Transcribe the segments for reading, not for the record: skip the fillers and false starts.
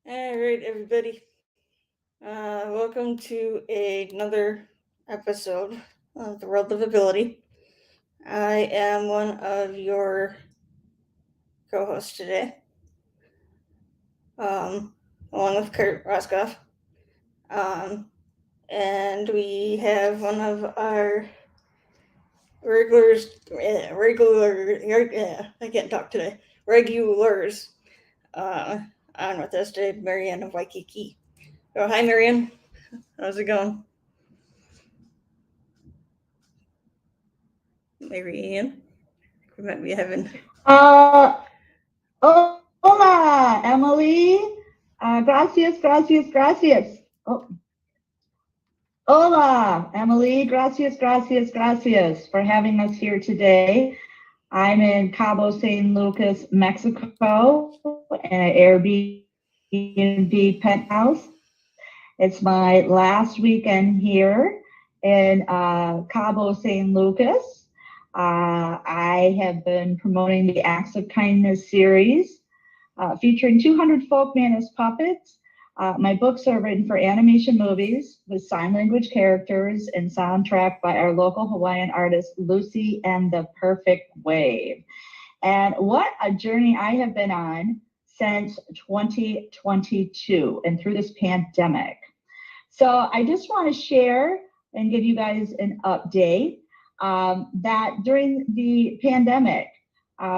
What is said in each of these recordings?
All right, everybody. Welcome to another episode of the World of Ability. I am one of your co-hosts today, um, along with Kurt Roskoff. Um, and we have one of our regulars, I can't talk today, regulars, uh, on with us today, Marianne of Waikiki. Oh, hi, Marianne. How's it going? Marianne? We might be having. Uh, Hola, Emily. Gracias. Oh, hola, Emily. Gracias for having us here today. I'm in Cabo San Lucas, Mexico, in an Airbnb penthouse. It's my last weekend here in Cabo San Lucas. I have been promoting the Acts of Kindness series featuring 200 folkman as puppets. My books are written for animation movies with sign language characters and soundtrack by our local Hawaiian artist, Lucy and the Perfect Wave. And what a journey I have been on since 2022 and through this pandemic. So I just want to share and give you guys an update that during the pandemic,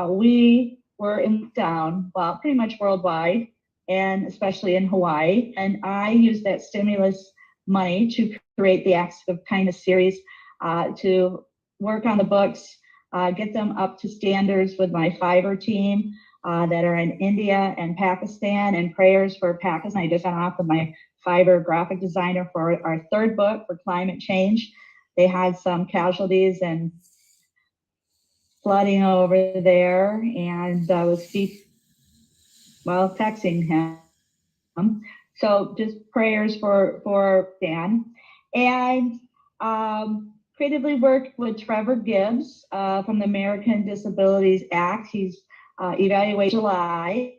we were in lockdown, well, pretty much worldwide, and especially in Hawaii. And I used that stimulus money to create the Acts of Kindness series to work on the books, get them up to standards with my Fiverr team that are in India and Pakistan, and prayers for Pakistan. I just got off with my Fiverr graphic designer for our third book for climate change. They had some casualties and flooding over there, and I was texting him. So just prayers for Dan, and creatively worked with Trevor Gibbs from the American Disabilities Act. He's evaluated July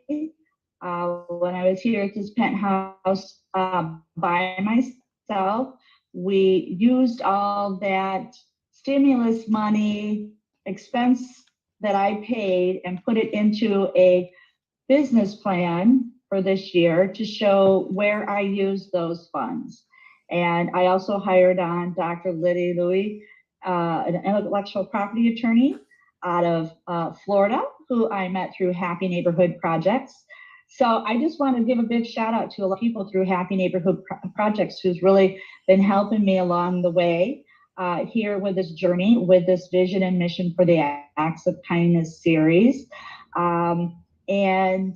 when I was here at this penthouse by myself. We used all that stimulus money expense that I paid and put it into a business plan for this year to show where I used those funds. And I also hired on Dr. Liddy Louie, an intellectual property attorney out of Florida, who I met through Happy Neighborhood Projects. So I just want to give a big shout out to a lot of people through Happy Neighborhood Projects who's really been helping me along the way here with this journey, with this vision and mission for the Acts of Kindness series. And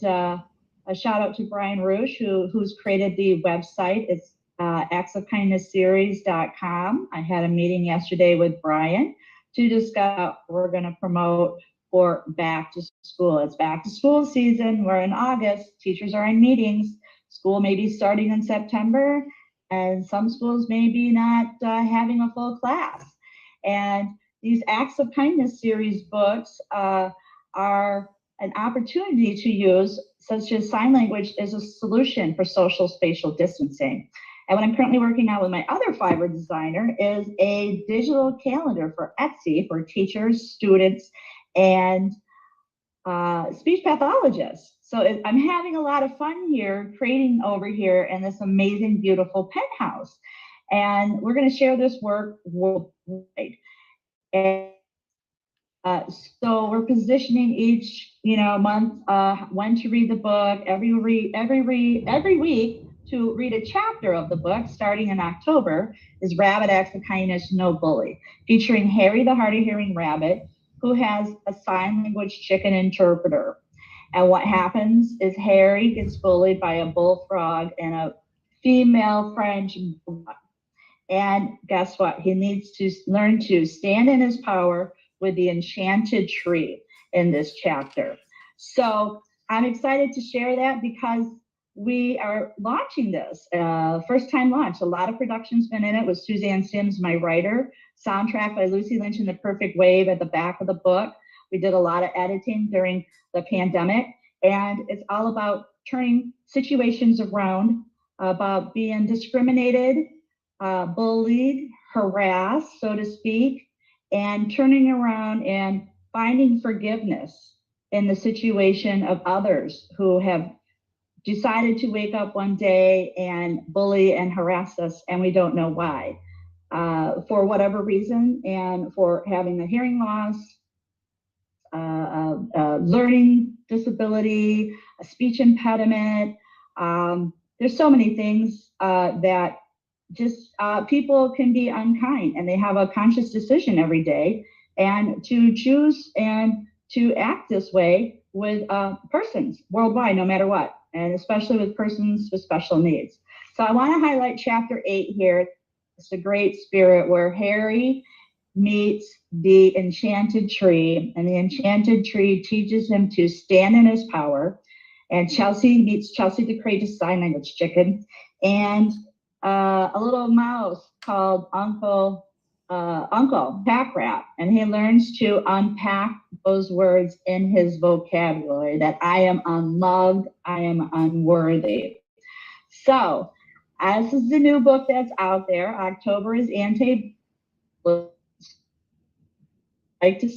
a shout out to Brian Rouge, who's created the website. It's actsofkindnessseries.com. I had a meeting yesterday with Brian to discuss what we're going to promote for back to school. It's back to school season. We're in August. Teachers are in meetings. School may be starting in September, and some schools may be not having a full class. And these Acts of Kindness series books are an opportunity to use, such as sign language, as a solution for social spatial distancing. And what I'm currently working on with my other Fiverr designer is a digital calendar for Etsy for teachers, students, and speech pathologists. So I'm having a lot of fun here creating over here in this amazing, beautiful penthouse. And we're going to share this work worldwide. And so we're positioning each, month when to read the book, every week to read a chapter of the book. Starting in October is Rabbit Acts of Kindness, No Bully, featuring Harry the hard of hearing rabbit, who has a sign language chicken interpreter. And what happens is Harry gets bullied by a bullfrog and a female French bulldog. And guess what? He needs to learn to stand in his power with the enchanted tree in this chapter. So I'm excited to share that because we are launching this, first time launch. A lot of production's been in it with Suzanne Sims, my writer, soundtrack by Lucy Lynch and the Perfect Wave at the back of the book. We did a lot of editing during the pandemic, and it's all about turning situations around, about being discriminated, bullied, harassed, so to speak, and turning around and finding forgiveness in the situation of others who have decided to wake up one day and bully and harass us, and we don't know why, for whatever reason, and for having a hearing loss, learning disability, a speech impediment. There's so many things that just people can be unkind, and they have a conscious decision every day and to choose and to act this way with persons worldwide, no matter what, and especially with persons with special needs. So I want to highlight chapter 8 here. It's a great spirit where Harry meets the enchanted tree, and the enchanted tree teaches him to stand in his power. And Chelsea meets Chelsea the courageous sign language chicken, and a little mouse called Uncle Pack Rat, and he learns to unpack those words in his vocabulary that I am unloved, I am unworthy. So, as is the new book that's out there, October is anti. Like to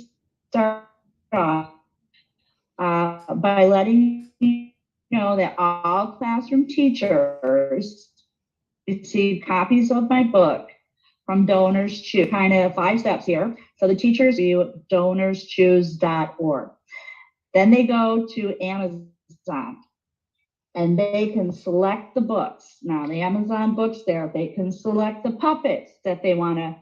start off by letting you know that all classroom teachers receive copies of my book from Donors Choose. Kind of 5 steps here. So the teachers view donorschoose.org. Then they go to Amazon and they can select the books. Now the Amazon books there, they can select the puppets that they want to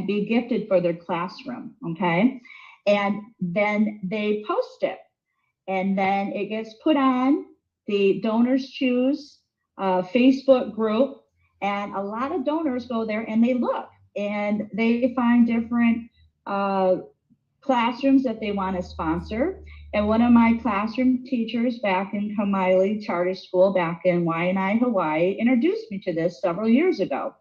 be gifted for their classroom, okay? And then they post it, and then it gets put on the Donors Choose Facebook group, and a lot of donors go there and they look and they find different classrooms that they want to sponsor. And one of my classroom teachers back in Kamaile Charter School back in Waianae, Hawaii, introduced me to this several years ago.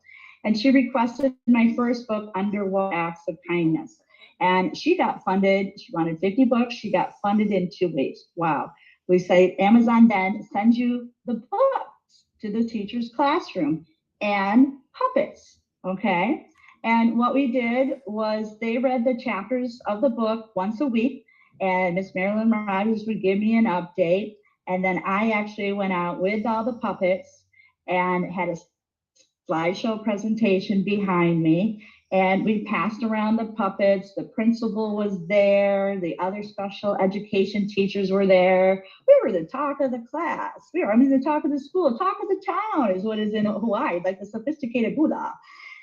And she requested my first book, Underwater Acts of Kindness. And she got funded. She wanted 50 books. She got funded in 2 weeks. Wow. We say Amazon then sends you the books to the teacher's classroom and puppets, okay? And what we did was they read the chapters of the book once a week, and Miss Marilyn Rogers would give me an update. And then I actually went out with all the puppets and had a slideshow presentation behind me. And we passed around the puppets. The principal was there. The other special education teachers were there. We were the talk of the class. The talk of the school, talk of the town is what is in Hawaii, like the sophisticated Buddha.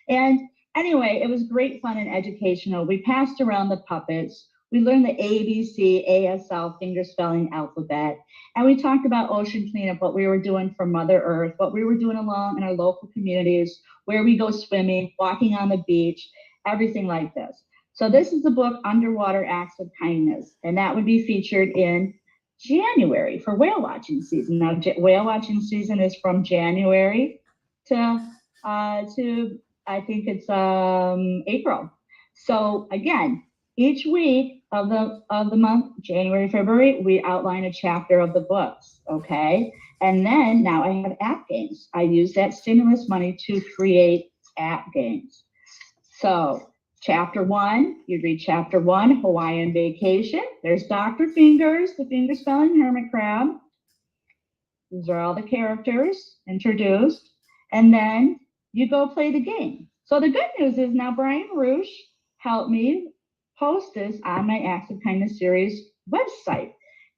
And anyway, it was great fun and educational. We passed around the puppets. We learned the ABC, ASL, finger spelling alphabet. And we talked about ocean cleanup, what we were doing for Mother Earth, what we were doing along in our local communities, where we go swimming, walking on the beach, everything like this. So this is the book, Underwater Acts of Kindness, and that would be featured in January for whale watching season. Now, whale watching season is from January to I think it's April. So again, each week of the month, January, February, we outline a chapter of the books, okay? And then now I have app games. I use that stimulus money to create app games. So chapter 1, you read chapter 1, Hawaiian Vacation. There's Dr. Fingers, the finger spelling hermit crab. These are all the characters introduced. And then you go play the game. So the good news is now Brian Roosh helped me post this on my Acts of Kindness series website.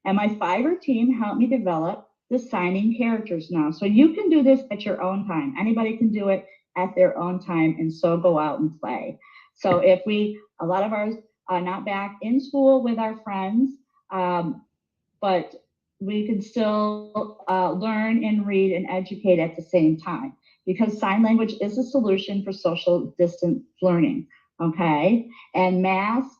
And my Fiverr team helped me develop the signing characters now. So you can do this at your own time. Anybody can do it at their own time, and so go out and play. So if a lot of ours are not back in school with our friends, but we can still learn and read and educate at the same time, because sign language is a solution for social distance learning, okay? And math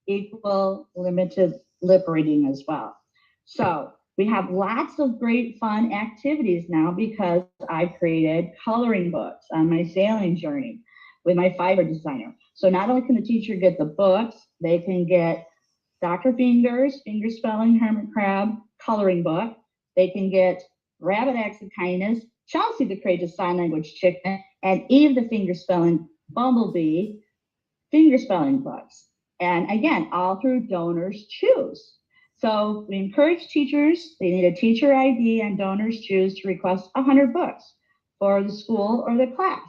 equal limited lip reading as well. So we have lots of great fun activities now because I've created coloring books on my sailing journey with my Fiverr designer. So not only can the teacher get the books, they can get Dr. Fingers, finger spelling hermit crab coloring book. They can get Rabbit Acts of Kindness, Chelsea the Courageous Sign Language Chicken, and Eve the Finger Spelling Bumblebee finger spelling books. And again, all through Donors Choose. So we encourage teachers, they need a teacher ID and Donors Choose to request 100 books for the school or the class.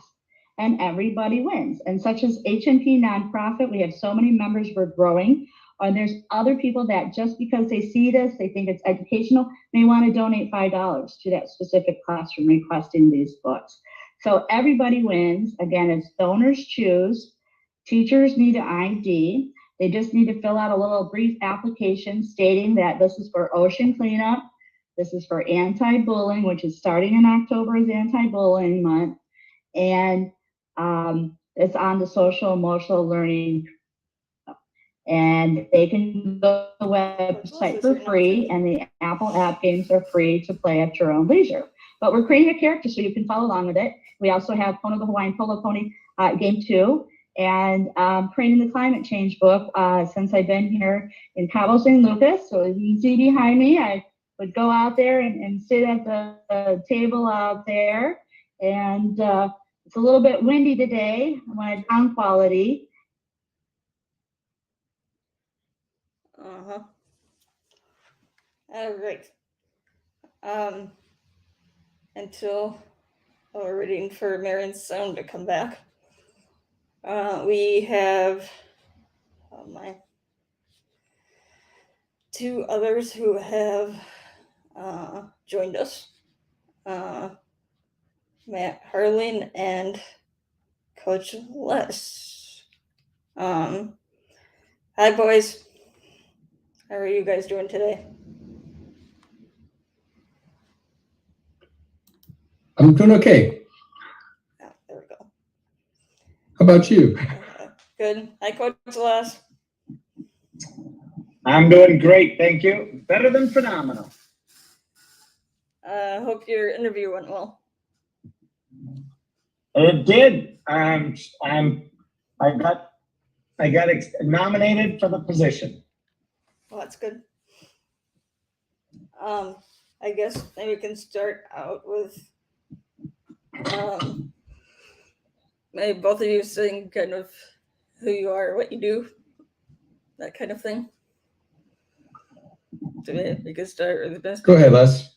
And everybody wins. And such as HMP nonprofit, we have so many members, we're growing. And there's other people that just because they see this, they think it's educational, may want to donate $5 to that specific classroom requesting these books. So everybody wins. Again, it's Donors Choose. Teachers need an ID. They just need to fill out a little brief application stating that this is for ocean cleanup. This is for anti-bullying, which is starting in October is anti-bullying month. And it's on the social emotional learning. And they can go to the website for free, and the Apple app games are free to play at your own leisure. But we're creating a character so you can follow along with it. We also have Pono the Hawaiian Polo Pony game 2, and creating the climate change book since I've been here in Cabo San Lucas. So as you can see behind me, I would go out there and sit at the table out there. And it's a little bit windy today. I wanted sound quality. All right. Until we're waiting for Marianne's sound to come back. We have my two others who have joined us. Matt Harline and Coach Les. Hi boys. How are you guys doing today? I'm doing okay. Oh, there we go. How about you? Good. Hi, Coach Les. I'm doing great, thank you. Better than phenomenal. Hope your interview went well. It did. I got nominated for the position. Well, that's good. I guess maybe we can start out with maybe both of you saying kind of who you are, what you do, that kind of thing. Today we can start with the best. Go ahead, Les.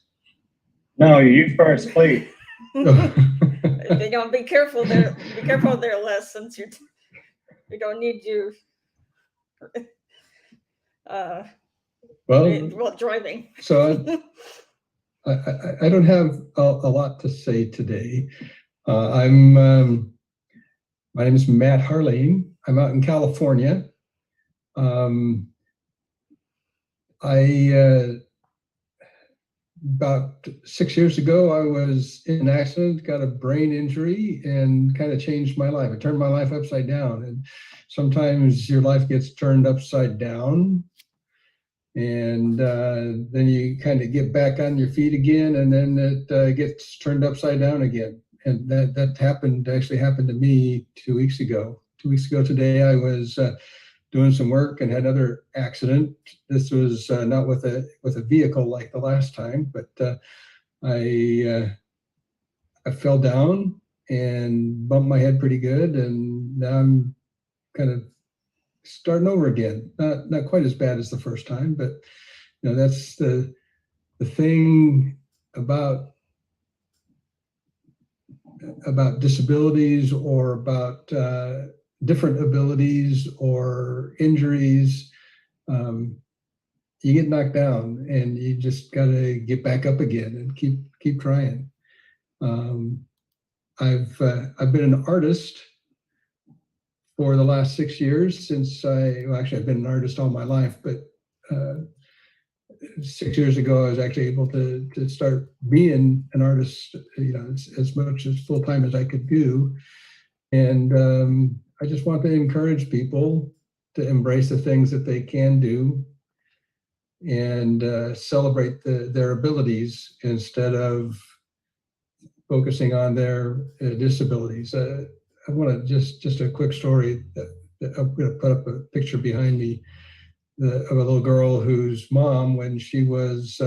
No, you first, please. Be careful there. Be careful there, Les, since we don't need you. Well, driving. So I don't have a lot to say today. My name is Matt Harline. I'm out in California. About 6 years ago, I was in an accident, got a brain injury, and kind of changed my life. It turned my life upside down. And sometimes your life gets turned upside down, and then you kind of get back on your feet again, and then it gets turned upside down again. And that actually happened to me 2 weeks ago. 2 weeks ago today, I was doing some work and had another accident. This was not with a vehicle like the last time, but I fell down and bumped my head pretty good, and now I'm kind of starting over again. Not quite as bad as the first time, but you know, that's the thing about disabilities or about different abilities or injuries. You get knocked down and you just got to get back up again and keep trying. I've been an artist for the last 6 years since I've been an artist all my life, but 6 years ago, I was actually able to start being an artist, you know, as much as full time as I could do. And I just want to encourage people to embrace the things that they can do and celebrate their abilities instead of focusing on their disabilities. I want to just a quick story that I'm going to put up a picture behind me of a little girl whose mom, when she was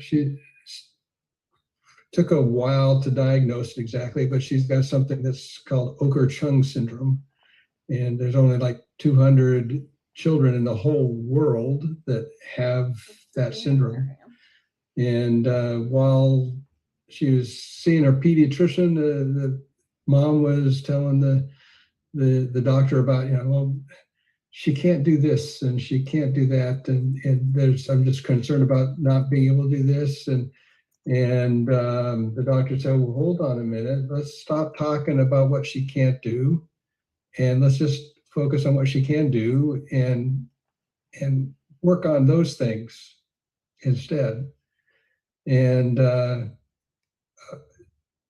She took a while to diagnose it exactly, but she's got something that's called Oker-Chung syndrome. And there's only like 200 children in the whole world that have that syndrome. And while she was seeing her pediatrician, the mom was telling the doctor about, well, she can't do this and she can't do that. And I'm just concerned about not being able to do this. And the doctor said, well, hold on a minute. Let's stop talking about what she can't do. And let's just focus on what she can do and work on those things instead. And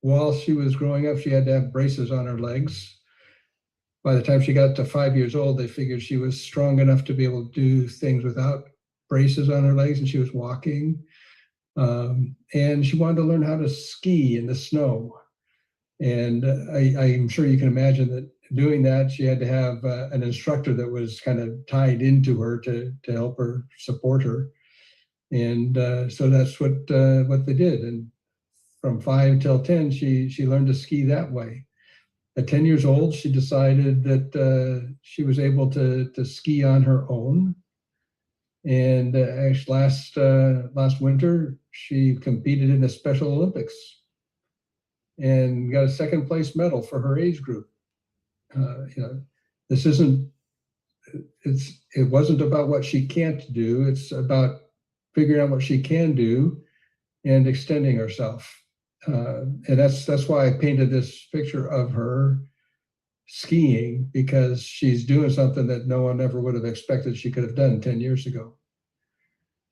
while she was growing up, she had to have braces on her legs. By the time she got to 5 years old, they figured she was strong enough to be able to do things without braces on her legs, and she was walking. And she wanted to learn how to ski in the snow. And I'm sure you can imagine that doing that, she had to have an instructor that was kind of tied into her to help her, support her. And so that's what they did. And from 5 till 10, she learned to ski that way. At 10 years old, she decided that she was able to ski on her own. And actually last winter, she competed in the Special Olympics and got a second place medal for her age group. This isn't, it wasn't about what she can't do. It's about figuring out what she can do and extending herself. And that's why I painted this picture of her skiing, because she's doing something that no one ever would have expected she could have done 10 years ago.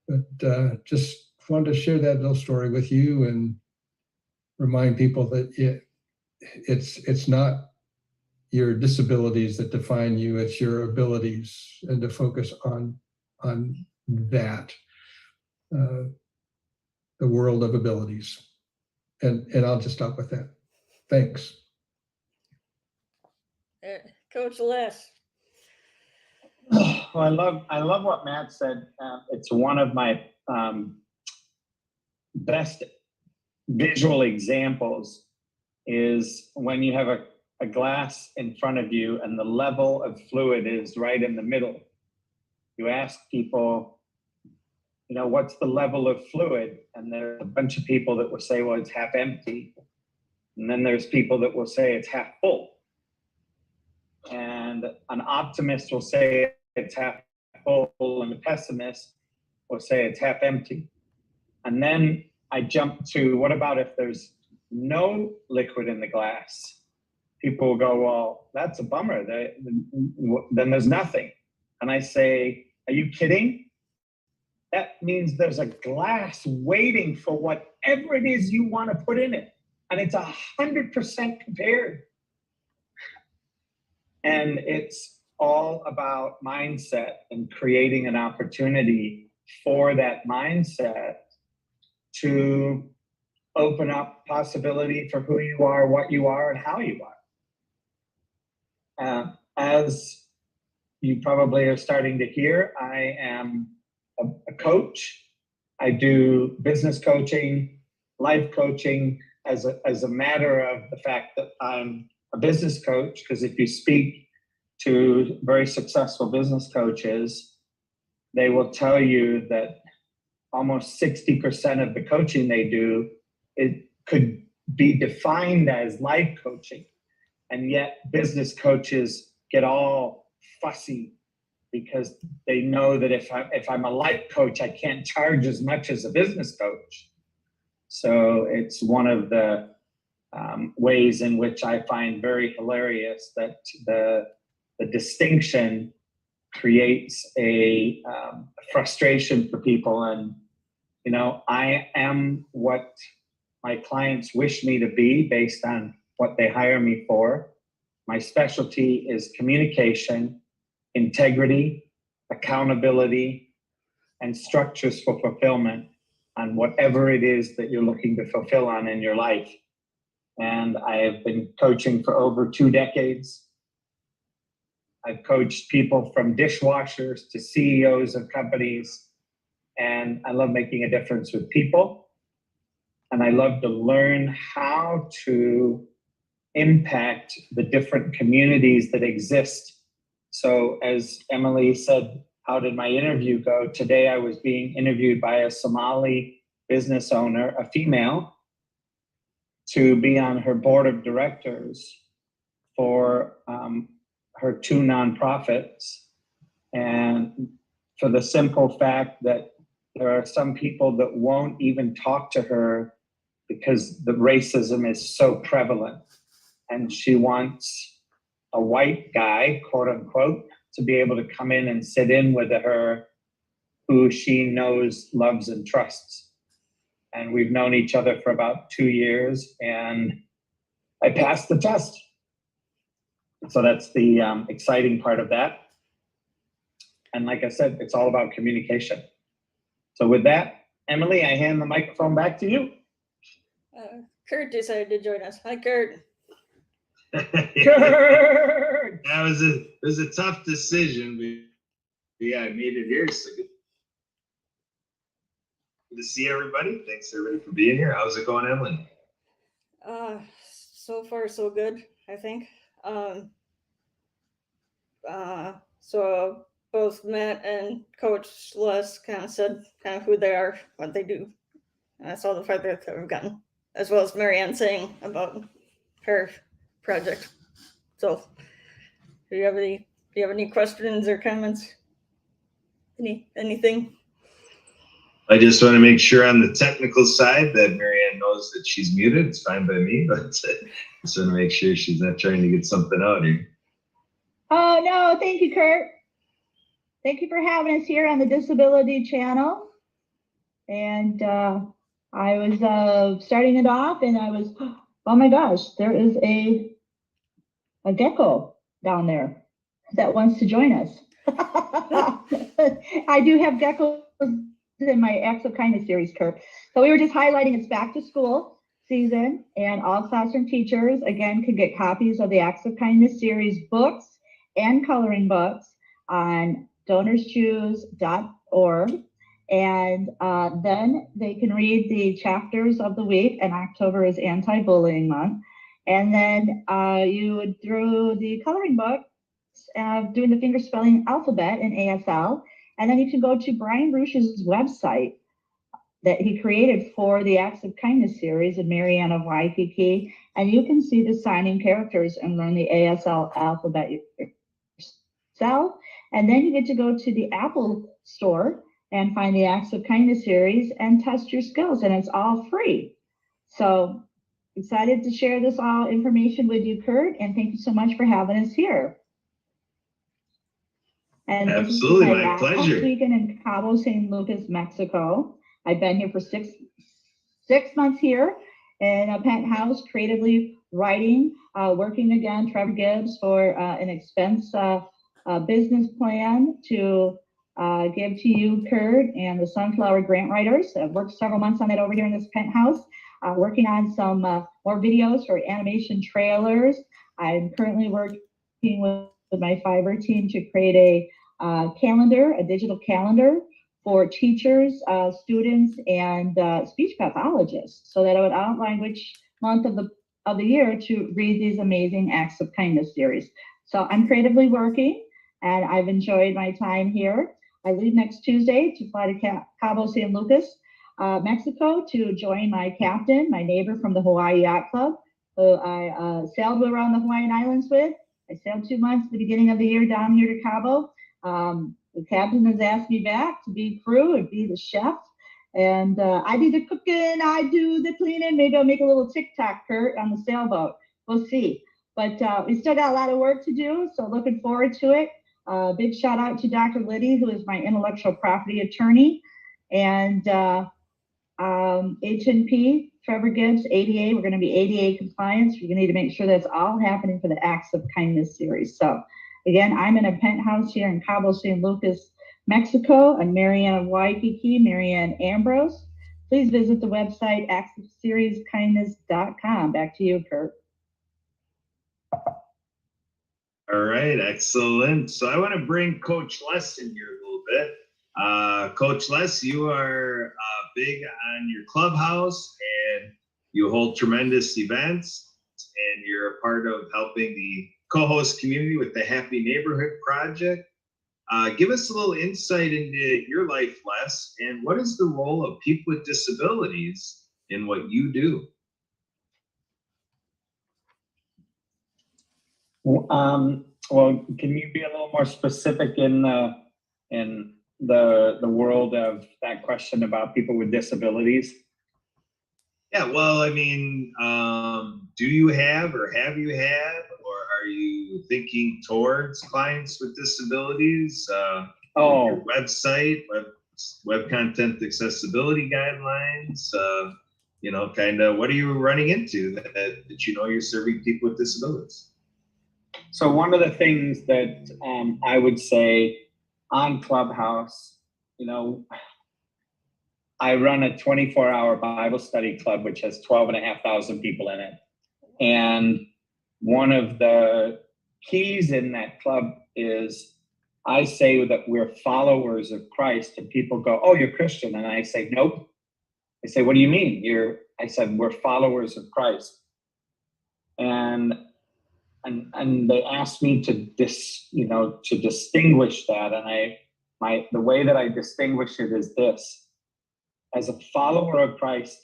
But just wanted to share that little story with you and remind people that it's not your disabilities that define you, it's your abilities, and to focus on that, the world of abilities. And I'll just stop with that. Thanks. Coach Les. Well, I love what Matt said. It's one of my best visual examples is when you have a glass in front of you and the level of fluid is right in the middle. You ask people, what's the level of fluid? And there's a bunch of people that will say, well, it's half empty. And then there's people that will say it's half full. And an optimist will say it's half full, and a pessimist will say it's half empty. And then I jump to, what about if there's no liquid in the glass? People will go, well, that's a bummer. Then there's nothing. And I say, are you kidding? That means there's a glass waiting for whatever it is you want to put in it. And it's 100% compared. And it's all about mindset and creating an opportunity for that mindset to open up possibility for who you are, what you are, and how you are. As you probably are starting to hear, I am a coach. I do business coaching, life coaching as a matter of the fact that I'm a business coach, because if you speak to very successful business coaches, they will tell you that almost 60% of the coaching they do, it could be defined as life coaching. And yet business coaches get all fussy because they know that if I'm a life coach, I can't charge as much as a business coach. So it's one of the ways in which I find very hilarious that the distinction creates a frustration for people. And, I am what my clients wish me to be based on what they hire me for. My specialty is communication, integrity, accountability, and structures for fulfillment on whatever it is that you're looking to fulfill on in your life. And I have been coaching for over 2 decades. I've coached people from dishwashers to CEOs of companies and I love making a difference with people. And I love to learn how to impact the different communities that exist. So as Emily said, how did my interview go? Today I was being interviewed by a Somali business owner, a female, to be on her board of directors for her 2 nonprofits. And for the simple fact that there are some people that won't even talk to her because the racism is so prevalent. And she wants a white guy, quote unquote, to be able to come in and sit in with her who she knows, loves, and trusts. And we've known each other for about 2 years, and I passed the test. So that's the exciting part of that. And like I said, it's all about communication. So with that, Emily, I hand the microphone back to you. Kurt decided to join us. Hi, Kurt. Kurt! It was a tough decision, but yeah, I made it here. So good to see everybody. Thanks everybody for being here. How's it going, Emily? So far so good, I think. So both Matt and Coach Les kind of said kind of who they are, what they do. And that's all the feedback that we've gotten, as well as Marianne saying about her project. So, do you have any questions or comments? Anything? I just want to make sure on the technical side that Marianne knows that she's muted. It's fine by me, but just want to make sure she's not trying to get something out here. Oh, no, thank you, Kurt. Thank you for having us here on the Disability Channel. And I was starting it off, and I was, oh my gosh, there is a gecko down there that wants to join us. I do have geckos in my Acts of Kindness series, Kurt. So we were just highlighting it's back to school season, and all classroom teachers, again, can get copies of the Acts of Kindness series books and coloring books on donorschoose.org. And then they can read the chapters of the week, and October is anti-bullying month. And then you would, through the coloring books, doing the finger spelling alphabet in ASL. And then you can go to Brian Rush's website that he created for the Acts of Kindness series in Marianne of Waikiki. And you can see the signing characters and learn the ASL alphabet yourself. And then you get to go to the Apple store and find the Acts of Kindness series and test your skills. And it's all free. So excited to share this all information with you, Kurt. And thank you so much for having us here. And absolutely, my pleasure. Last weekend in Cabo San Lucas, Mexico. I've been here for six months here in a penthouse, creatively writing, working again, Trevor Gibbs, for an expense business plan to give to you, Kurt, and the Sunflower Grant Writers. I've worked several months on it over here in this penthouse, working on some more videos for animation trailers. I'm currently working with my Fiverr team to create a calendar, a digital calendar for teachers, students, and speech pathologists, so that I would outline which month of the year to read these amazing Acts of Kindness series. So I'm creatively working, and I've enjoyed my time here. I leave next Tuesday to fly to Cabo San Lucas, Mexico, to join my captain, my neighbor from the Hawaii Yacht Club, who I sailed around the Hawaiian Islands with. I sailed 2 months at the beginning of the year down here to Cabo. The captain has asked me back to be crew and be the chef. And I do the cooking, I do the cleaning. Maybe I'll make a little TikTok, Kurt, on the sailboat. We'll see. But we still got a lot of work to do, so looking forward to it. Big shout out to Dr. Liddy, who is my intellectual property attorney, and H&P, Trevor Gibbs, ADA. We're going to be ADA compliance. We're going to need to make sure that's all happening for the Acts of Kindness series. So again, I'm in a penthouse here in Cabo San Lucas, Mexico. I'm Marianne of Waikiki, Marianne Ambrose. Please visit the website, actsofserieskindness.com. Back to you, Kurt. All right, excellent. So I want to bring Coach Les in here a little bit. Coach Les, you are big on your clubhouse, and you hold tremendous events, and you're a part of helping the co-host community with the Happy Neighborhood Project. Give us a little insight into your life, Les, and what is the role of people with disabilities in what you do? Well, can you be a little more specific in the world of that question about people with disabilities? Yeah, well, I mean, do you have or have you had, or are you thinking towards clients with disabilities? Your website, web content accessibility guidelines, kind of what are you running into that you know you're serving people with disabilities? So one of the things that I would say on Clubhouse, I run a 24-hour Bible study club, which has 12,500 people in it. And one of the keys in that club is I say that we're followers of Christ, and people go, "Oh, you're Christian." And I say, "Nope." I say, "What do you mean?" I said, "We're followers of Christ." And they asked me to distinguish that. And the way that I distinguish it is this: as a follower of Christ,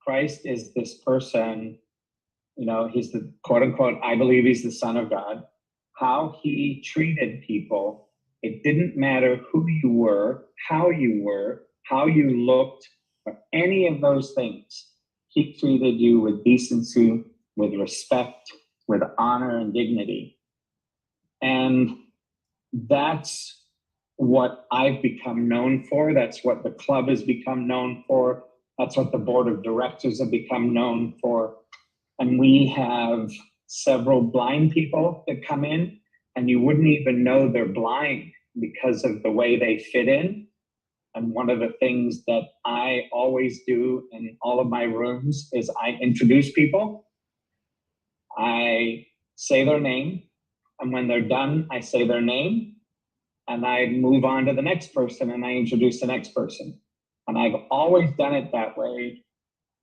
Christ is this person, he's the quote unquote, I believe he's the Son of God. How he treated people, it didn't matter who you were, how you looked, or any of those things. He treated you with decency, with respect, with honor and dignity. And that's what I've become known for. That's what the club has become known for. That's what the board of directors have become known for. And we have several blind people that come in, and you wouldn't even know they're blind because of the way they fit in. And one of the things that I always do in all of my rooms is I introduce people. I say their name, and when they're done, I say their name, and I move on to the next person, and I introduce the next person. And I've always done it that way.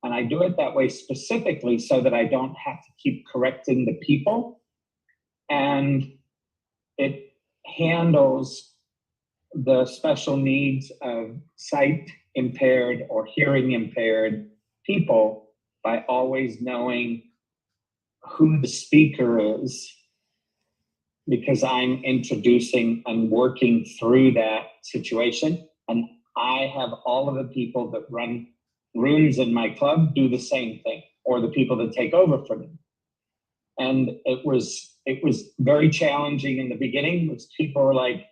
And I do it that way specifically so that I don't have to keep correcting the people. And it handles the special needs of sight impaired or hearing impaired people by always knowing who the speaker is, because I'm introducing and working through that situation. And I have all of the people that run rooms in my club do the same thing, or the people that take over from me. And it was very challenging in the beginning, because people were like,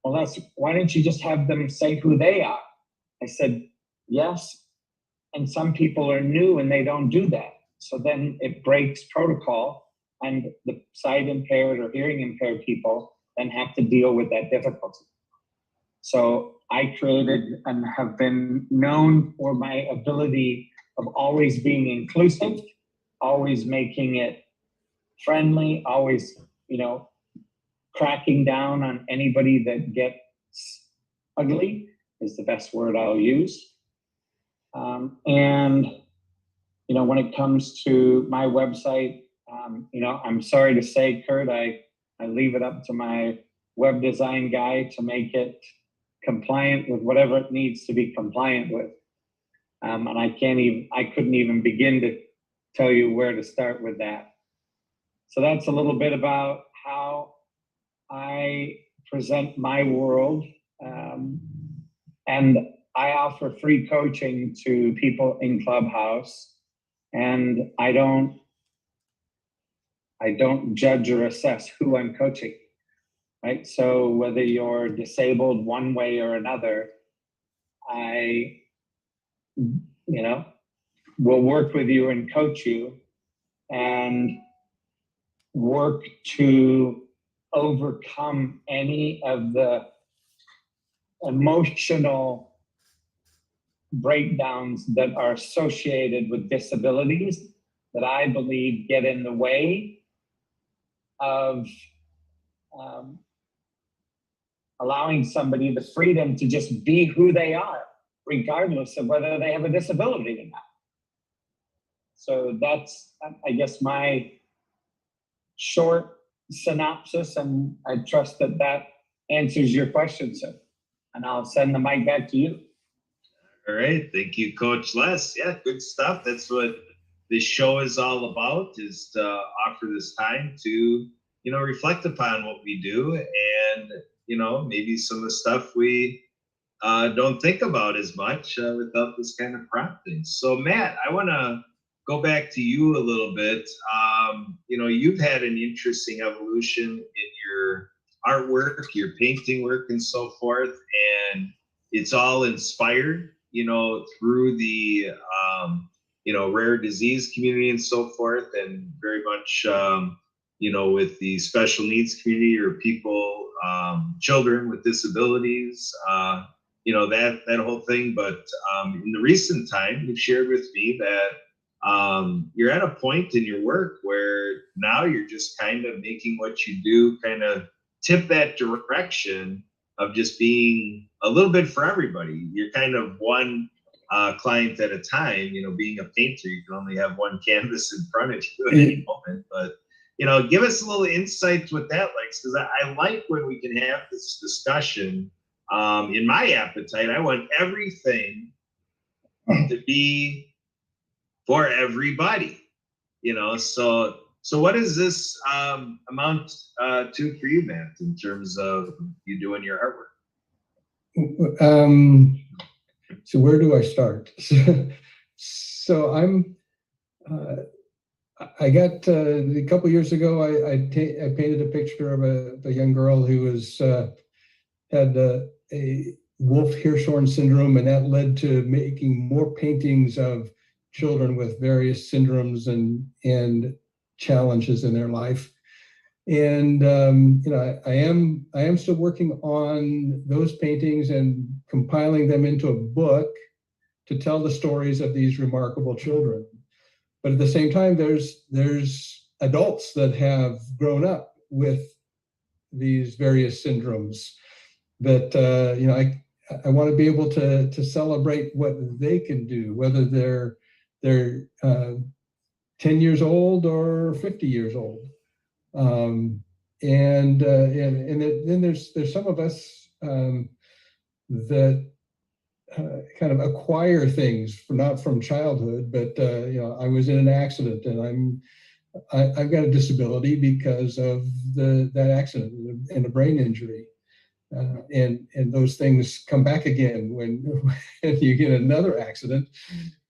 "Well, why don't you just have them say who they are?" I said, "Yes." And some people are new and they don't do that. So then it breaks protocol, and the sight impaired or hearing impaired people then have to deal with that difficulty. So I created and have been known for my ability of always being inclusive, always making it friendly, always, cracking down on anybody that gets ugly is the best word I'll use. And when it comes to my website, I'm sorry to say, Kurt, I leave it up to my web design guy to make it compliant with whatever it needs to be compliant with. And I couldn't even begin to tell you where to start with that. So that's a little bit about how I present my world. And I offer free coaching to people in Clubhouse, and I don't judge or assess who I'm coaching, right? So whether you're disabled one way or another, I, will work with you and coach you and work to overcome any of the emotional breakdowns that are associated with disabilities that I believe get in the way of allowing somebody the freedom to just be who they are, regardless of whether they have a disability or not. So that's, I guess, my short synopsis, and I trust that that answers your question, sir. And I'll send the mic back to you. All right, thank you, Coach Les. Yeah, good stuff. That's what this show is all about, is to offer this time to, reflect upon what we do, and, maybe some of the stuff we don't think about as much without this kind of prompting. So Matt, I want to go back to you a little bit. You've had an interesting evolution in your artwork, your painting work, and so forth, and it's all inspired, through the, rare disease community and so forth, and very much, with the special needs community, or people, children with disabilities, that whole thing. But in the recent time, you've shared with me that you're at a point in your work where now you're just kind of making what you do kind of tip that direction of just being a little bit for everybody. You're kind of one client at a time. Being a painter, you can only have one canvas in front of you at any moment. But give us a little insight what that likes, because I like when we can have this discussion. In my appetite, I want everything to be for everybody, so what does this amount to for you, Matt, in terms of you doing your artwork? So where do I start? So I got a couple years ago, I painted a picture of a young girl who was had a Wolff-Hirschhorn syndrome, and that led to making more paintings of children with various syndromes and challenges in their life. And I am still working on those paintings and compiling them into a book to tell the stories of these remarkable children. But at the same time, there's adults that have grown up with these various syndromes that I want to be able to celebrate what they can do, whether they're 10 years old or 50 years old. And then there's some of us that kind of acquire things not from childhood, but I was in an accident, and I've got a disability because of that accident and a brain injury. And those things come back again when you get another accident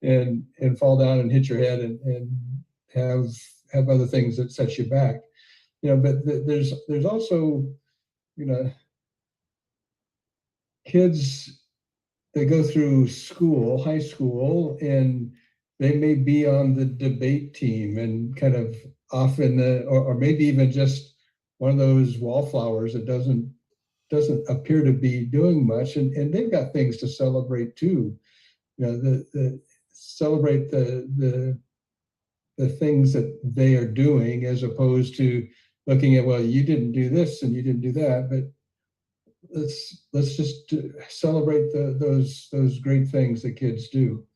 and fall down and hit your head and have other things that set you back. But there's also, kids that go through school, high school, and they may be on the debate team and kind of often, or maybe even just one of those wallflowers that doesn't appear to be doing much, and they've got things to celebrate too. Celebrate the things that they are doing, as opposed to looking at, well, you didn't do this and you didn't do that. But let's just celebrate those great things that kids do.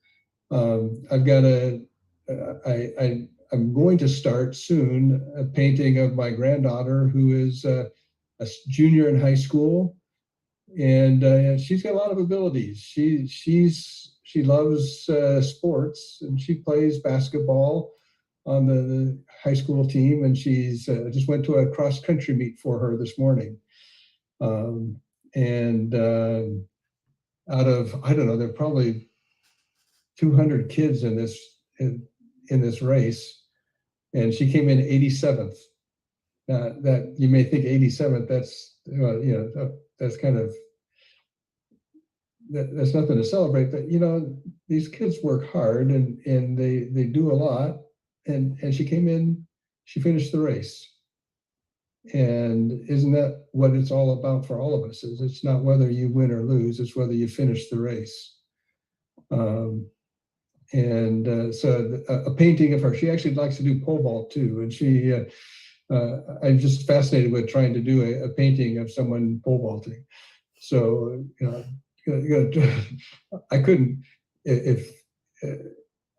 I've got I'm going to start soon a painting of my granddaughter, who is a junior in high school, and she's got a lot of abilities. She loves sports, and she plays basketball on the high school team, and she's just went to a cross country meet for her this morning. Out of, I don't know, there are probably 200 kids in this race, and she came in 87th. That you may think 87th, that's that's kind of that's nothing to celebrate, but these kids work hard and they do a lot, and she came in, she finished the race. And isn't that what it's all about for all of us? Is it's not whether you win or lose, it's whether you finish the race. So a painting of her, she actually likes to do pole vault too, and she I'm just fascinated with trying to do a painting of someone pole vaulting. So, I couldn't, if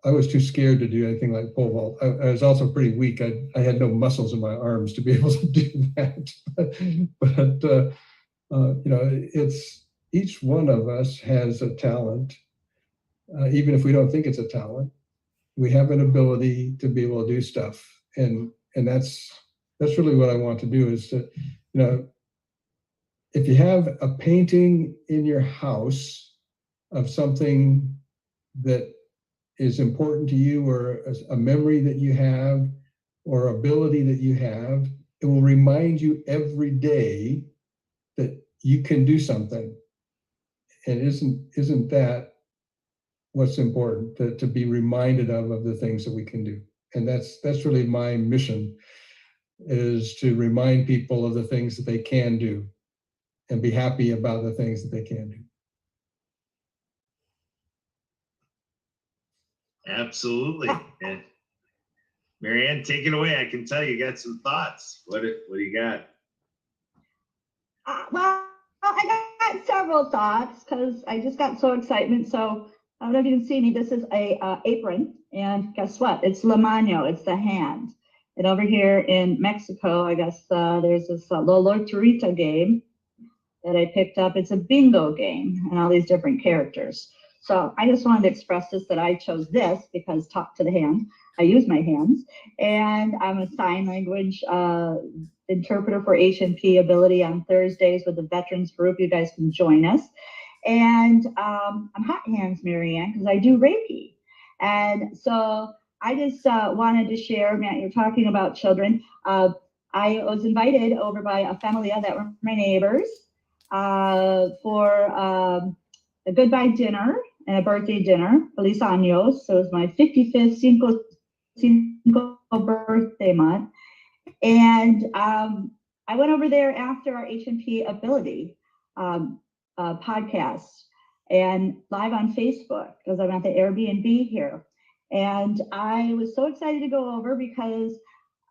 I was too scared to do anything like pole vault. I was also pretty weak. I had no muscles in my arms to be able to do that. But it's each one of us has a talent, even if we don't think it's a talent. We have an ability to be able to do stuff, and that's really what I want to do. Is to, if you have a painting in your house of something that is important to you, or a memory that you have, or ability that you have, it will remind you every day that you can do something. And isn't that what's important, to be reminded of the things that we can do? And that's really my mission, is to remind people of the things that they can do and be happy about the things that they can do. Absolutely. And Marianne, take it away. I can tell you got some thoughts. What do you got? Well, I got several thoughts because I just got so excited. So I don't know if you can see me. This is a apron, and guess what? It's la mano. It's the hand. And over here in Mexico, I guess there's this La Loterita game that I picked up. It's a bingo game and all these different characters. So I just wanted to express this, that I chose this because talk to the hand. I use my hands, and I'm a sign language interpreter for H&P Ability on Thursdays with the veterans group. You guys can join us. And I'm hot hands, Marianne, because I do Reiki. And so I just wanted to share, Matt, you're talking about children. I was invited over by a family that were my neighbors for a goodbye dinner and a birthday dinner, Feliz Años. So it was my 55th Cinco birthday month. And I went over there after our H&P Ability podcast and live on Facebook, because I'm at the Airbnb here. And I was so excited to go over because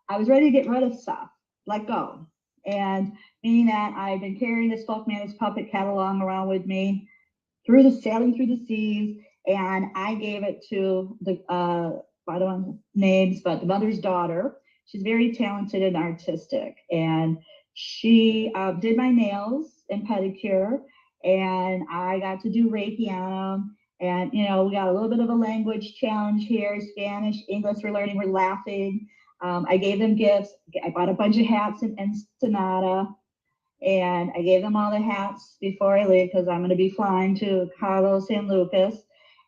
I was ready to get rid of stuff, let go. And meaning that I've been carrying this folk managed puppet catalog around with me sailing through the seas, and I gave it to the I don't want names, but the mother's daughter. She's very talented and artistic, and she did my nails and pedicure, and I got to do Reiki on them. And we got a little bit of a language challenge here: Spanish, English. We're learning. We're laughing. I gave them gifts. I bought a bunch of hats in Ensenada. And I gave them all the hats before I leave, because I'm going to be flying to Cabo San Lucas.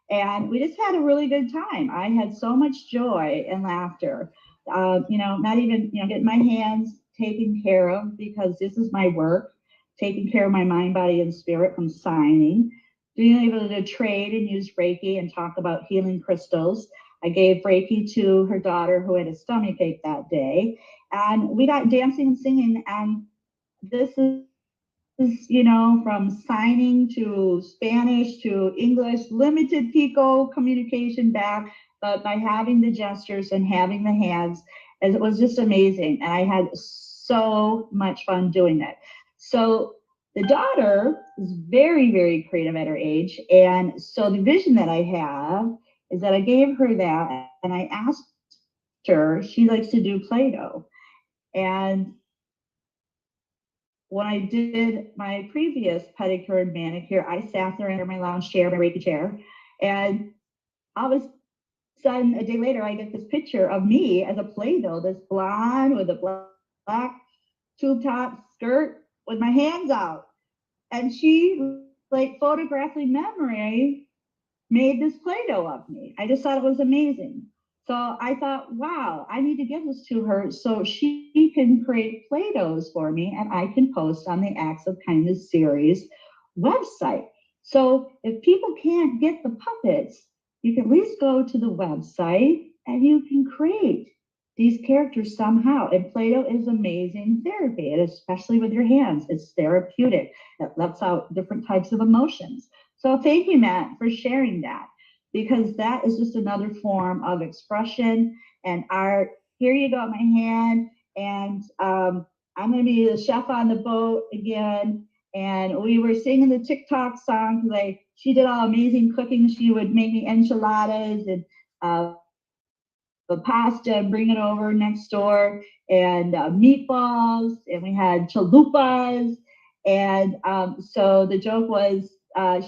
And we just had a really good time. I had so much joy and laughter. Not even, getting my hands taken care of, because this is my work, taking care of my mind, body, and spirit from signing, being able to trade and use Reiki and talk about healing crystals. I gave Reiki to her daughter who had a stomachache that day. And we got dancing and singing, and this is, from signing to Spanish to English, limited Pico communication back, but by having the gestures and having the hands, it was just amazing. And I had so much fun doing it. So the daughter is very, very creative at her age. And so the vision that I have is that I gave her that, and I asked her, she likes to do Play-Doh. And when I did my previous pedicure and manicure, I sat there in my lounge chair, my Reiki chair, and all of a sudden, a day later, I get this picture of me as a Play-Doh, this blonde with a black tube top skirt with my hands out. And she, like photographically memory, made this Play-Doh of me. I just thought it was amazing. So I thought, wow, I need to give this to her so she can create Play-Dohs for me, and I can post on the Acts of Kindness series website. So if people can't get the puppets, you can at least go to the website and you can create these characters somehow. And Play-Doh is amazing therapy, and especially with your hands, it's therapeutic. It lets out different types of emotions. So thank you, Matt, for sharing that, because that is just another form of expression and art. Here you go, my hand. and I'm going to be the chef on the boat again. And we were singing the TikTok song because she did all amazing cooking. She would make me enchiladas and the pasta and bring it over next door, and meatballs, and we had chalupas. And so the joke was,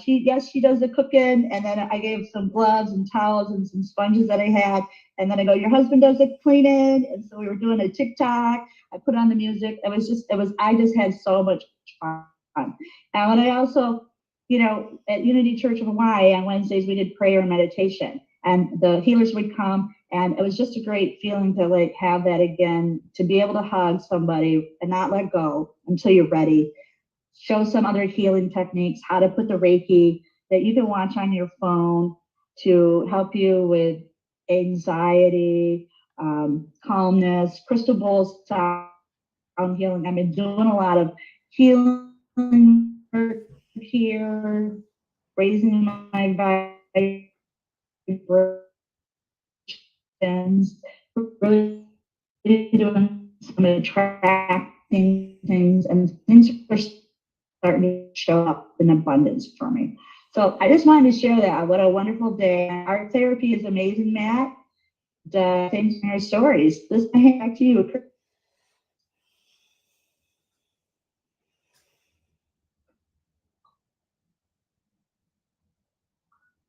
she does the cooking, and then I gave some gloves and towels and some sponges that I had, and then I go, your husband does the cleaning. And so we were doing a TikTok. I put on the music. I just had so much fun. And when I also, at Unity Church of Hawaii on Wednesdays, we did prayer and meditation, and the healers would come, and it was just a great feeling to have that again, to be able to hug somebody and not let go until you're ready. Show some other healing techniques, how to put the Reiki that you can watch on your phone to help you with anxiety, calmness, crystal bowls, sound healing. I've been doing a lot of healing work here, raising my vibrations, really doing some attracting things, and things are starting to show up in abundance for me. So I just wanted to share that. What a wonderful day. Art therapy is amazing, Matt. Thanks for your stories. Let's hand back to you.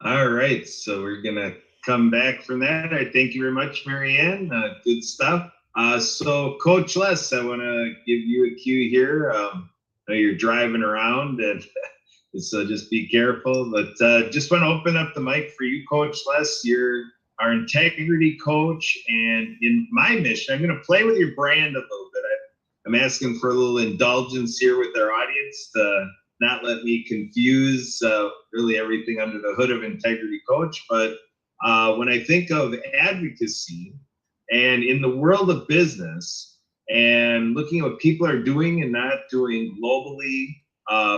All right, so we're gonna come back from that. I thank you very much, Marianne. Good stuff. So Coach Les, I want to give you a cue here. I know you're driving around, and so just be careful. But just want to open up the mic for you, Coach Les. You're our integrity coach, and in my mission, I'm going to play with your brand a little bit. I'm asking for a little indulgence here with our audience to not let me confuse really everything under the hood of integrity coach. But when I think of advocacy and in the world of business and looking at what people are doing and not doing globally,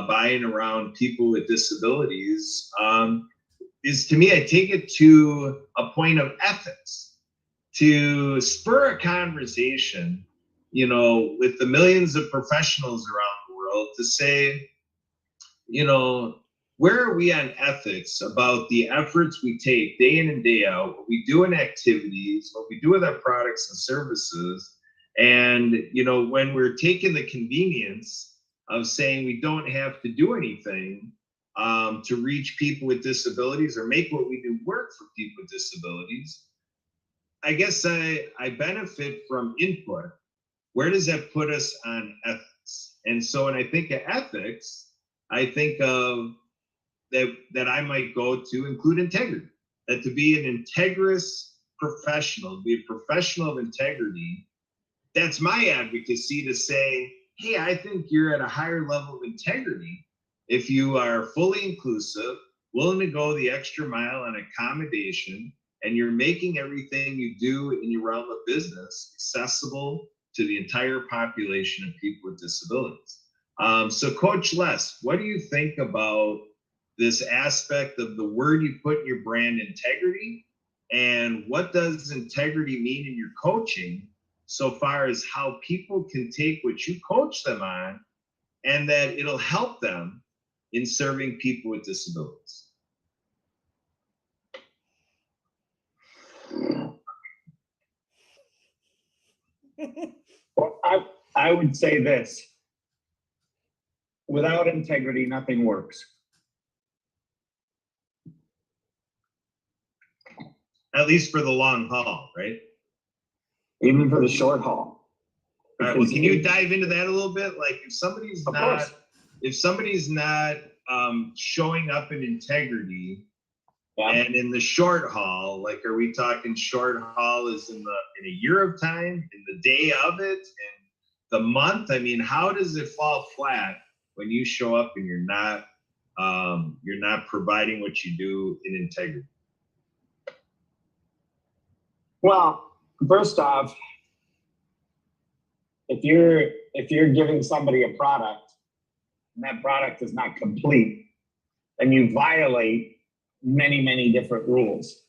buying around people with disabilities, is, to me, I take it to a point of ethics to spur a conversation, with the millions of professionals around the world to say, where are we on ethics about the efforts we take day in and day out, what we do in activities, what we do with our products and services. And, when we're taking the convenience of saying we don't have to do anything to reach people with disabilities or make what we do work for people with disabilities, I guess I benefit from input. Where does that put us on ethics? And so when I think of ethics, I think of that I might go to include integrity, that to be an integrous professional, to be a professional of integrity, that's my advocacy to say, hey, I think you're at a higher level of integrity if you are fully inclusive, willing to go the extra mile on accommodation, and you're making everything you do in your realm of business accessible to the entire population of people with disabilities. So Coach Les, what do you think about this aspect of the word you put in your brand, integrity, and what does integrity mean in your coaching so far as how people can take what you coach them on and that it'll help them in serving people with disabilities? Well, I would say this. Without integrity, nothing works. At least for the long haul, right? Even for the short haul. All right, well, can you dive into that a little bit? Like if somebody's not showing up in integrity, yeah, and in the short haul, like are we talking short haul is in a year of time, in the day of it, in the month? I mean, how does it fall flat when you show up and you're not providing what you do in integrity? Well, first off, if you're giving somebody a product and that product is not complete, then you violate many, many different rules.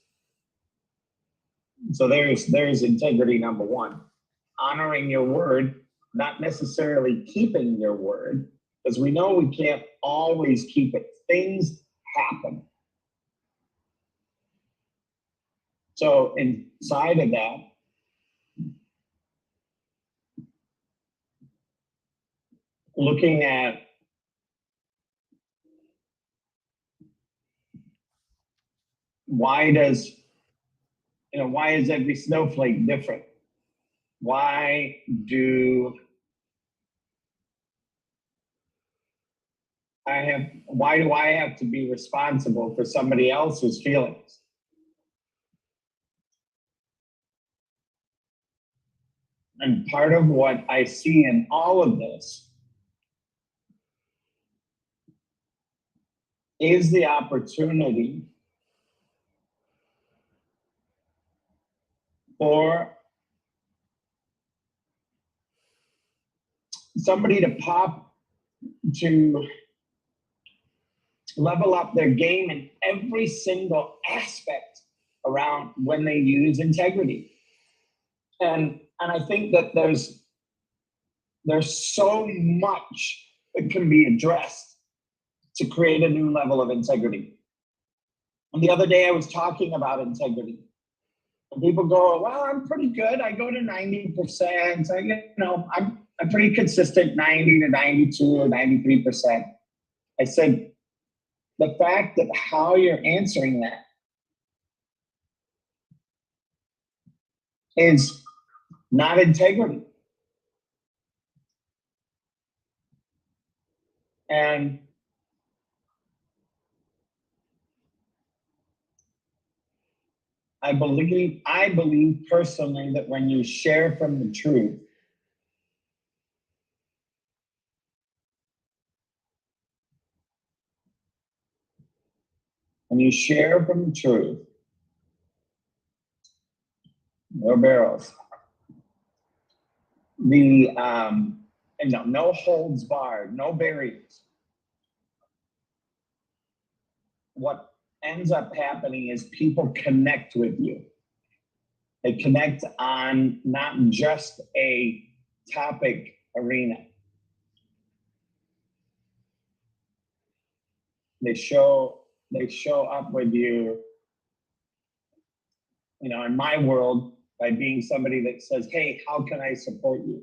So there's integrity number one. honoring your word, not necessarily keeping your word, because we know we can't always keep it. Things happen. So inside of that, looking at why is every snowflake different? Why do I have to be responsible for somebody else's feelings? And part of what I see in all of this is the opportunity for somebody to level up their game in every single aspect around when they use integrity. And I think that there's so much that can be addressed to create a new level of integrity. And the other day I was talking about integrity. And people go, well, I'm pretty good. I go to 90%. I'm pretty consistent, 90 to 92 or 93%. I said, the fact that how you're answering that is not integrity. And I believe personally that when you share from the truth, no barrels, no holds barred, no barriers. What ends up happening is people connect with you. They connect on not just a topic arena. They show up with you, in my world, by being somebody that says, hey, how can I support you?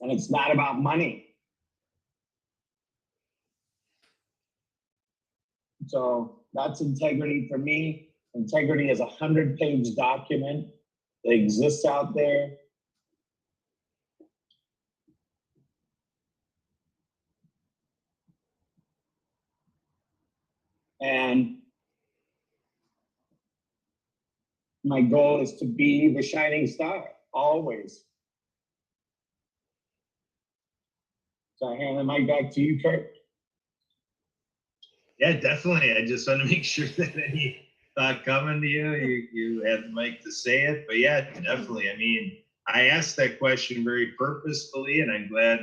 And it's not about money. So that's integrity for me. Integrity is a 100-page document that exists out there. And my goal is to be the shining star, always. So I hand the mic back to you, Kurt. Yeah, definitely. I just want to make sure that any thought coming to you have the mic to say it. But yeah, definitely. I mean, I asked that question very purposefully, and I'm glad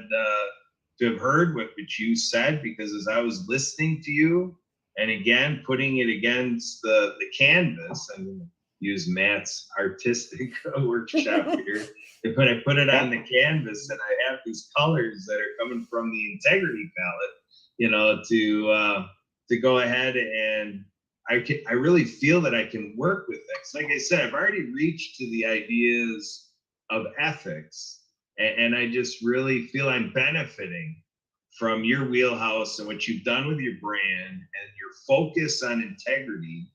to have heard what you said, because as I was listening to you, and again, putting it against the canvas, I'm going to use Matt's artistic workshop here. When I put it on the canvas and I have these colors that are coming from the integrity palette, to go ahead and I really feel that I can work with it. Like I said, I've already reached to the ideas of ethics, and I just really feel I'm benefiting from your wheelhouse and what you've done with your brand and your focus on integrity.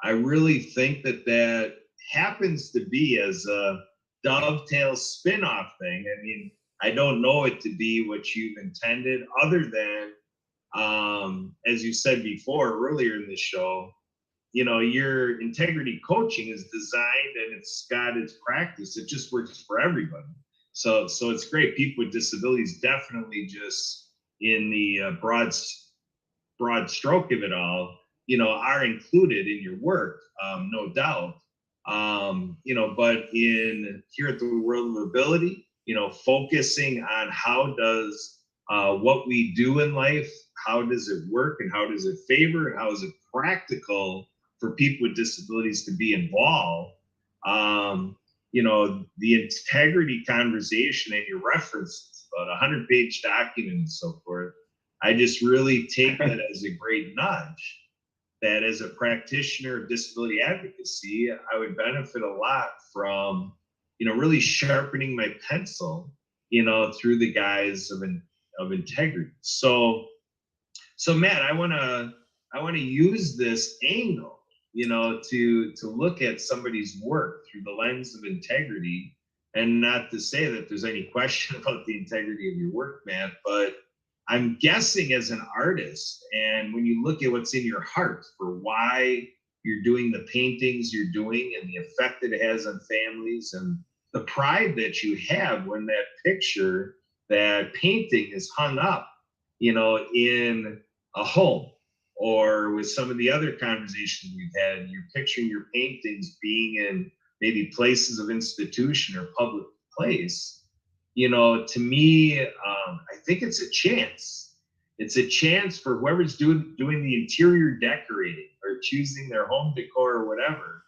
I really think that happens to be as a dovetail spin-off thing. I mean, I don't know it to be what you've intended, other than as you said before earlier in the show, your integrity coaching is designed and it's got its practice. It just works for everybody. So it's great. People with disabilities definitely just in the broad stroke of it all, are included in your work, no doubt. But here at the World of Ability, focusing on how does what we do in life, how does it work, and how does it favor, and how is it practical for people with disabilities to be involved. You know, the integrity conversation and your references, about a 100-page document and so forth, I just really take that as a great nudge, that as a practitioner of disability advocacy, I would benefit a lot from, you know, really sharpening my pencil, you know, through the guise of integrity. So Matt, I want to use this angle, you know, to look at somebody's work through the lens of integrity, and not to say that there's any question about the integrity of your work, Matt, but I'm guessing as an artist, and when you look at what's in your heart for why you're doing the paintings you're doing and the effect that it has on families, and the pride that you have when that picture, that painting is hung up, you know, in a home, or with some of the other conversations we've had, you're picturing your paintings being in maybe places of institution or public place. You know, to me, I think it's a chance. It's a chance for whoever's doing the interior decorating or choosing their home decor or whatever,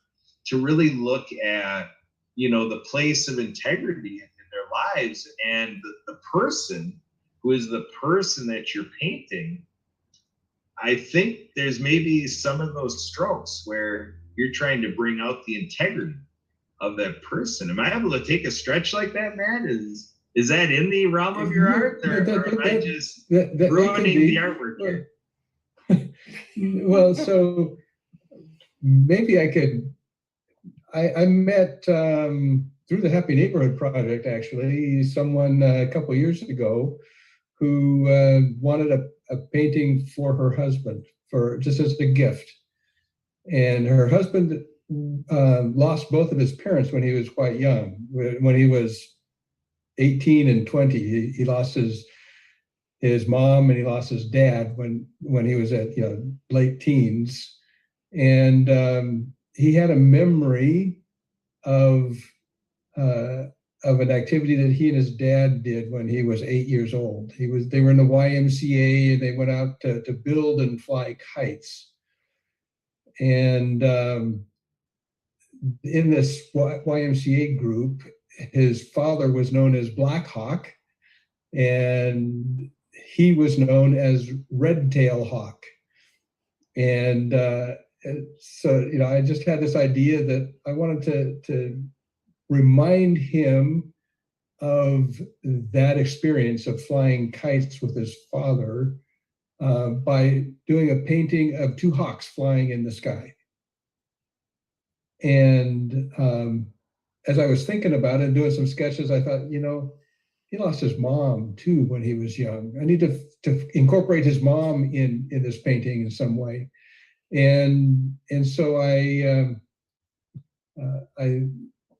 to really look at, you know, the place of integrity in their lives, and the person who is the person that you're painting. I think there's maybe some of those strokes where you're trying to bring out the integrity of that person. Am I able to take a stretch like that, Matt? Is that in the realm of your art, or am I just ruining the artwork here? Well, so maybe I could. I met through the Happy Neighborhood Project, actually, someone a couple years ago who wanted a painting for her husband, for just as a gift. And her husband lost both of his parents when he was quite young. When he was 18 and 20, he lost his mom and he lost his dad when he was at, you know, late teens. And he had a memory of an activity that he and his dad did when he was 8 years old. They were in the YMCA, and they went out to build and fly kites. And in this YMCA group, his father was known as Black Hawk, and he was known as Red Tail Hawk. And so, you know, I just had this idea that I wanted to remind him of that experience of flying kites with his father by doing a painting of two hawks flying in the sky. And as I was thinking about it and doing some sketches, I thought, you know, he lost his mom too when he was young. I need to incorporate his mom in this painting in some way. And so I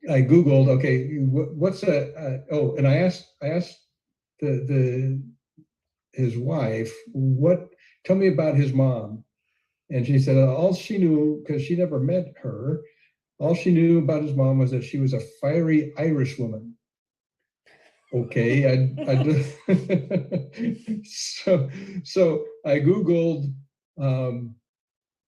Googled, okay, what's and I asked his wife, tell me about his mom. And she said all she knew, because she never met her, all she knew about his mom was that she was a fiery Irish woman. Okay, so I Googled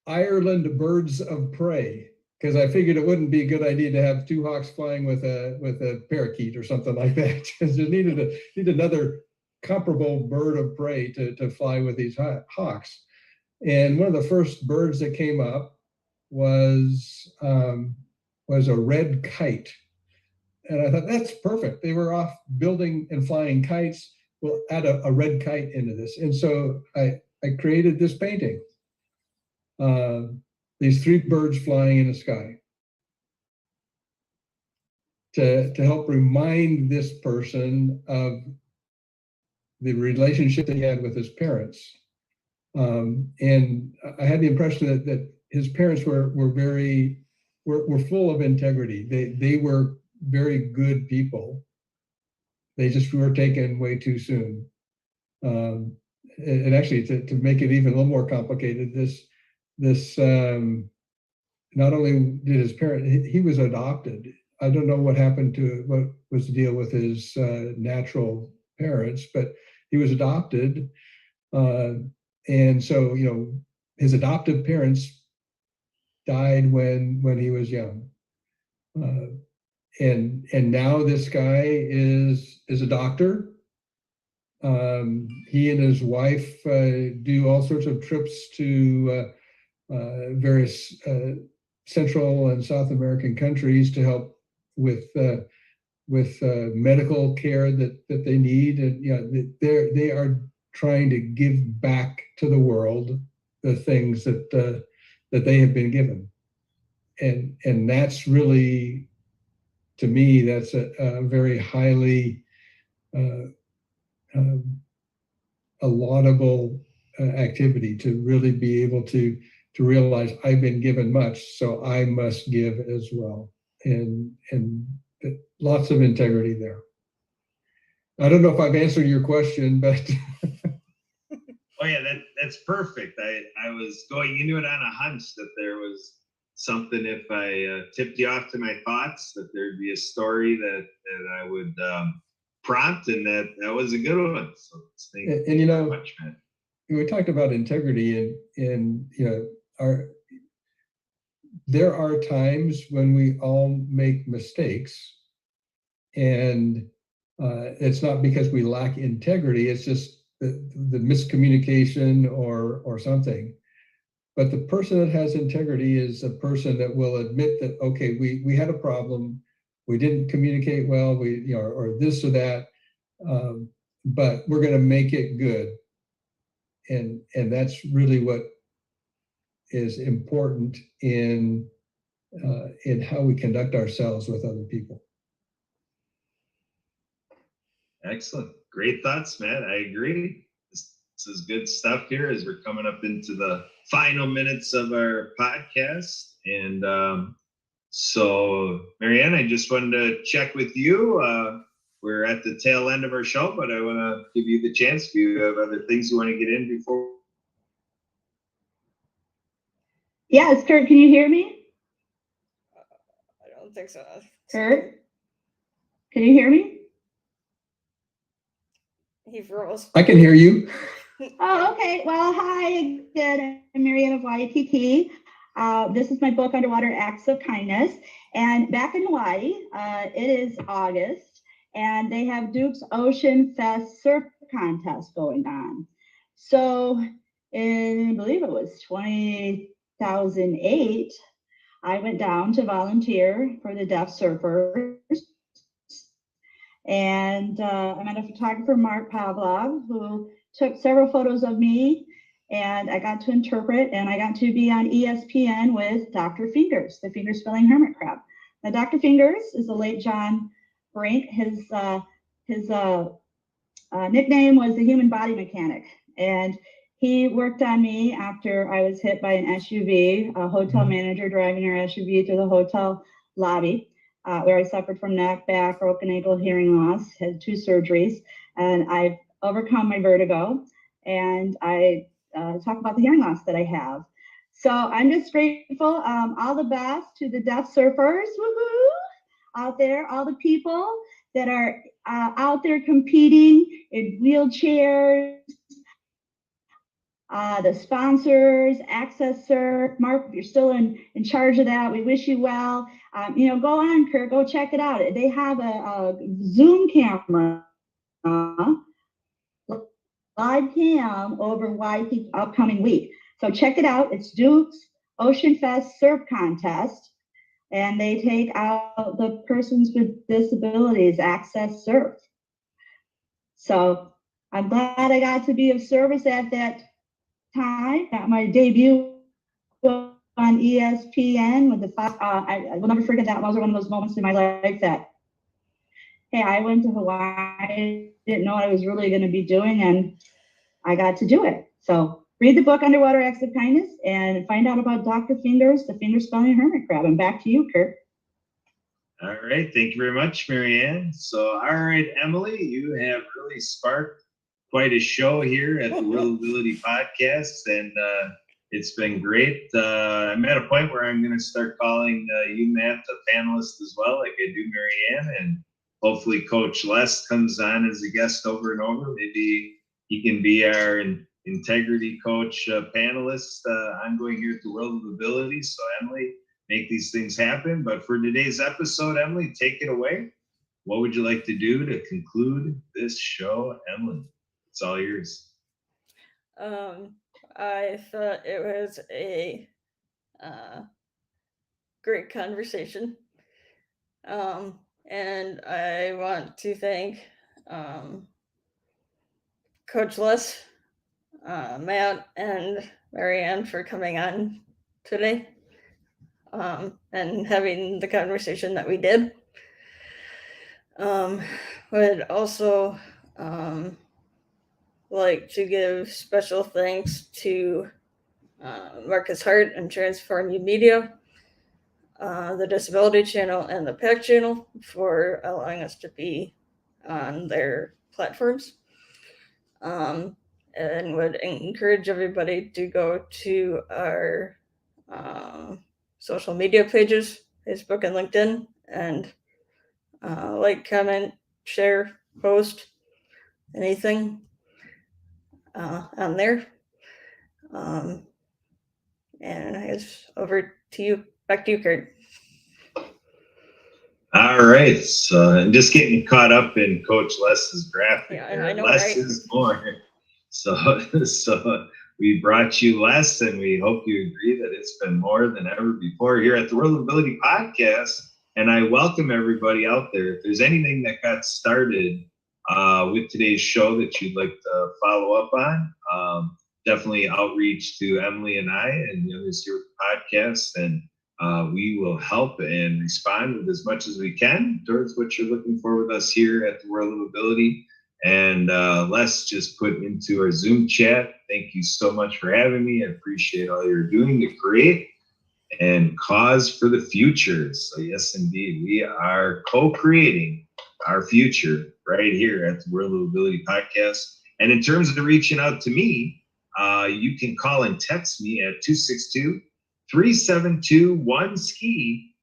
Ireland birds of prey, because I figured it wouldn't be a good idea to have two hawks flying with a parakeet or something like that. Because you need another comparable bird of prey to fly with these hawks. And one of the first birds that came up was a red kite. And I thought, that's perfect. They were off building and flying kites. We'll add a red kite into this. And so I created this painting. These three birds flying in the sky to help remind this person of the relationship that he had with his parents. And I had the impression that his parents were full of integrity. They were very good people. They just were taken way too soon. And actually, to make it even a little more complicated, this not only did his parent, he was adopted. I don't know what happened to what was the deal with his natural parents, but he was adopted. And so, you know, his adoptive parents died when he was young. And now this guy is a doctor. He and his wife do all sorts of trips to various Central and South American countries to help with medical care that they need, and they are trying to give back to the world the things that they have been given, and that's really, to me, that's a very highly a laudable activity, to really be able to realize I've been given much, so I must give as well, and lots of integrity there. I don't know if I've answered your question, but Oh yeah, that's perfect. I was going into it on a hunch that there was something, if I tipped you off to my thoughts, that there'd be a story that I would prompt, and that was a good one. So thank you very much, man. We talked about integrity, and there are times when we all make mistakes, and it's not because we lack integrity, it's just the miscommunication or something. But the person that has integrity is a person that will admit that, okay, we had a problem, we didn't communicate well, or this or that, but we're going to make it good. And that's really what is important in how we conduct ourselves with other people. Excellent. Great thoughts, Matt. I agree. This is good stuff here as we're coming up into the final minutes of our podcast. And so, Marianne, I just wanted to check with you. We're at the tail end of our show, but I want to give you the chance if you have other things you want to get in before. Yes, Kurt, can you hear me? I don't think so. Kurt, can you hear me? He froze. I can hear you. Oh, okay. Well, hi again. I'm Marianne of Waikiki. This is my book, Underwater Acts of Kindness. And back in Hawaii, it is August, and they have Duke's Ocean Fest Surf Contest going on. So I believe it was 2008, I went down to volunteer for the deaf surfers. And I met a photographer, Mark Pavlov, who took several photos of me, and I got to interpret, and I got to be on ESPN with Dr. Fingers, the finger spelling hermit crab. Now, Dr. Fingers is the late John Brink. His nickname was the human body mechanic, and he worked on me after I was hit by an SUV, a hotel manager driving her SUV through the hotel lobby, where I suffered from neck, back, broken ankle, hearing loss, had 2 surgeries, and I've overcome my vertigo, and I talk about the hearing loss that I have. So I'm just grateful. All the best to the deaf surfers, woohoo, out there, all the people that are out there competing in wheelchairs, the sponsors, Access Surf. Mark, if you're still in charge of that, we wish you well. Go on, Kurt, go check it out. They have a Zoom camera, live cam over Waikiki upcoming week. So check it out. It's Duke's Ocean Fest Surf Contest, and they take out the persons with disabilities Access Surf. So I'm glad I got to be of service at that time. Got my debut on ESPN with the I will never forget that. Those are one of those moments in my life that, hey, I went to Hawaii, didn't know what I was really going to be doing, and I got to do it. So read the book Underwater Acts of Kindness and find out about Dr. Fingers, the finger spelling hermit crab. And back to you, Kurt. All right. Thank you very much, Marianne. So, all right, Emily, you have really sparked quite a show here at the Willability Podcast, and it's been great. I'm at a point where I'm going to start calling you, Matt, a panelist as well, like I do Marianne, and hopefully Coach Les comes on as a guest over and over. Maybe he can be our integrity coach panelist ongoing here at the World of Ability. So Emily, make these things happen. But for today's episode, Emily, take it away. What would you like to do to conclude this show, Emily? It's all yours. I thought it was a great conversation. And I want to thank Coach Les, Matt, and Marianne for coming on today and having the conversation that we did. Would also like to give special thanks to Marcus Hart and Transform You Media, the Disability Channel, and the PAC Channel for allowing us to be on their platforms. And would encourage everybody to go to our social media pages, Facebook and LinkedIn, and like, comment, share, post, anything on there. And I guess over to you, back to you, Kurt. All right, so I'm just getting caught up in Coach Les's graphic. Yeah, here. I know, Less right? is more. So we brought you less, and we hope you agree that it's been more than ever before here at the World of Ability podcast. And I welcome everybody out there. If there's anything that got started with today's show that you'd like to follow up on, definitely outreach to Emily and I and the others here with the podcast, and we will help and respond with as much as we can towards what you're looking for with us here at the World of Ability. And let's just put into our Zoom chat. Thank you so much for having me. I appreciate all you're doing to create and cause for the future. So yes, indeed, we are co-creating our future right here at the World of Ability podcast. And in terms of reaching out to me, you can call and text me at 262-372-1SKI.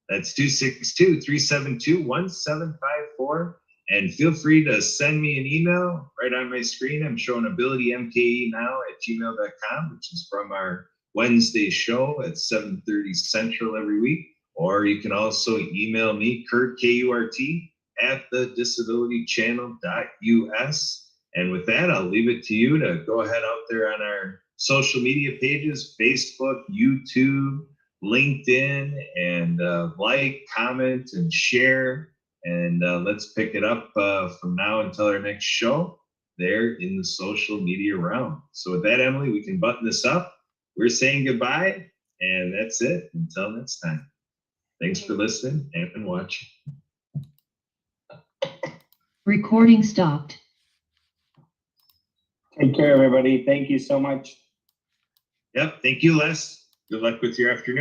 That's 262-372-1754. And feel free to send me an email right on my screen. I'm showing abilitymke@gmail.com, which is from our Wednesday show at 7:30 Central every week. Or you can also email me, Kurt, K-U-R-T, @thedisabilitychannel.us. And with that, I'll leave it to you to go ahead out there on our social media pages, Facebook, YouTube, LinkedIn, and like, comment, and share. And let's pick it up from now until our next show there in the social media realm. So with that, Emily, we can button this up. We're saying goodbye, and that's it. Until next time. Thanks for listening and watching. Recording stopped. Take care, everybody. Thank you so much. Yep. Thank you, Les. Good luck with your afternoon.